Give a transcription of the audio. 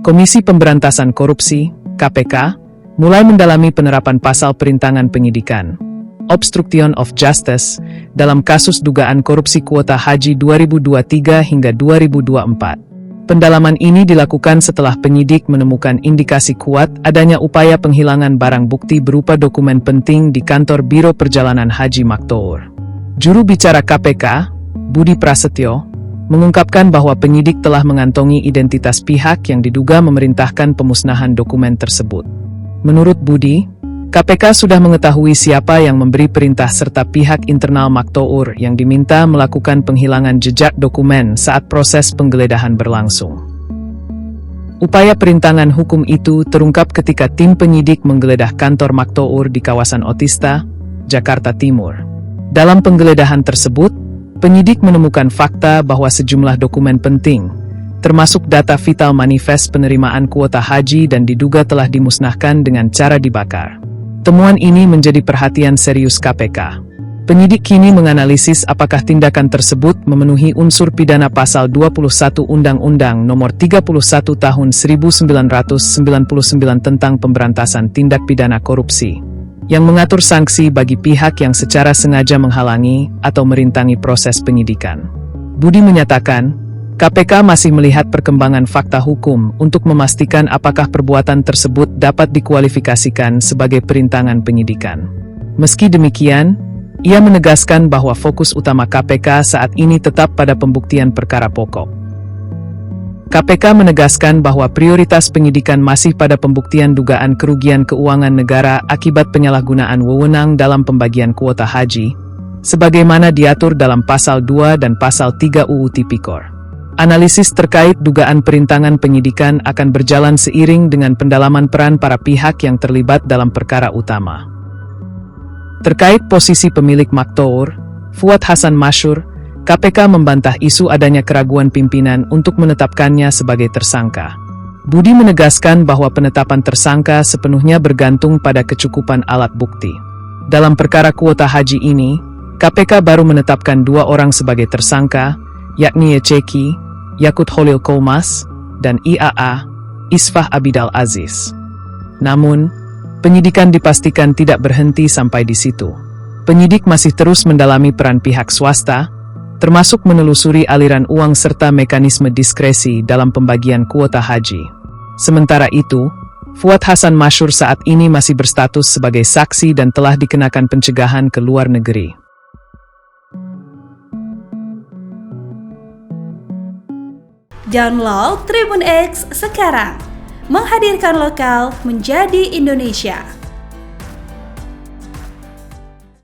Komisi Pemberantasan Korupsi, KPK, mulai mendalami penerapan pasal perintangan penyidikan, obstruction of justice, dalam kasus dugaan korupsi kuota haji 2023 hingga 2024. Pendalaman ini dilakukan setelah penyidik menemukan indikasi kuat adanya upaya penghilangan barang bukti berupa dokumen penting di kantor Biro Perjalanan Haji Maktour. Juru bicara KPK, Budi Prasetyo, mengungkapkan bahwa penyidik telah mengantongi identitas pihak yang diduga memerintahkan pemusnahan dokumen tersebut. Menurut Budi, KPK sudah mengetahui siapa yang memberi perintah serta pihak internal Maktour yang diminta melakukan penghilangan jejak dokumen saat proses penggeledahan berlangsung. Upaya perintangan hukum itu terungkap ketika tim penyidik menggeledah kantor Maktour di kawasan Otista, Jakarta Timur. Dalam penggeledahan tersebut, penyidik menemukan fakta bahwa sejumlah dokumen penting, termasuk data vital manifest penerimaan kuota haji dan diduga telah dimusnahkan dengan cara dibakar. Temuan ini menjadi perhatian serius KPK. Penyidik kini menganalisis apakah tindakan tersebut memenuhi unsur pidana pasal 21 Undang-Undang Nomor 31 Tahun 1999 tentang Pemberantasan Tindak Pidana Korupsi, yang mengatur sanksi bagi pihak yang secara sengaja menghalangi atau merintangi proses penyidikan. Budi menyatakan, KPK masih melihat perkembangan fakta hukum untuk memastikan apakah perbuatan tersebut dapat dikualifikasikan sebagai perintangan penyidikan. Meski demikian, ia menegaskan bahwa fokus utama KPK saat ini tetap pada pembuktian perkara pokok. KPK menegaskan bahwa prioritas penyidikan masih pada pembuktian dugaan kerugian keuangan negara akibat penyalahgunaan wewenang dalam pembagian kuota haji, sebagaimana diatur dalam Pasal 2 dan Pasal 3 UU Tipikor. Analisis terkait dugaan perintangan penyidikan akan berjalan seiring dengan pendalaman peran para pihak yang terlibat dalam perkara utama. Terkait posisi pemilik Maktour, Fuad Hasan Masyur, KPK membantah isu adanya keraguan pimpinan untuk menetapkannya sebagai tersangka. Budi menegaskan bahwa penetapan tersangka sepenuhnya bergantung pada kecukupan alat bukti. Dalam perkara kuota haji ini, KPK baru menetapkan 2 orang sebagai tersangka, yakni Yeceki, Yakut Holil Koumas, dan IAA, Isfah Abidal Aziz. Namun, penyidikan dipastikan tidak berhenti sampai di situ. Penyidik masih terus mendalami peran pihak swasta, termasuk menelusuri aliran uang serta mekanisme diskresi dalam pembagian kuota haji. Sementara itu, Fuad Hasan Masyur saat ini masih berstatus sebagai saksi dan telah dikenakan pencegahan ke luar negeri. Download Tribun X sekarang, menghadirkan lokal menjadi Indonesia.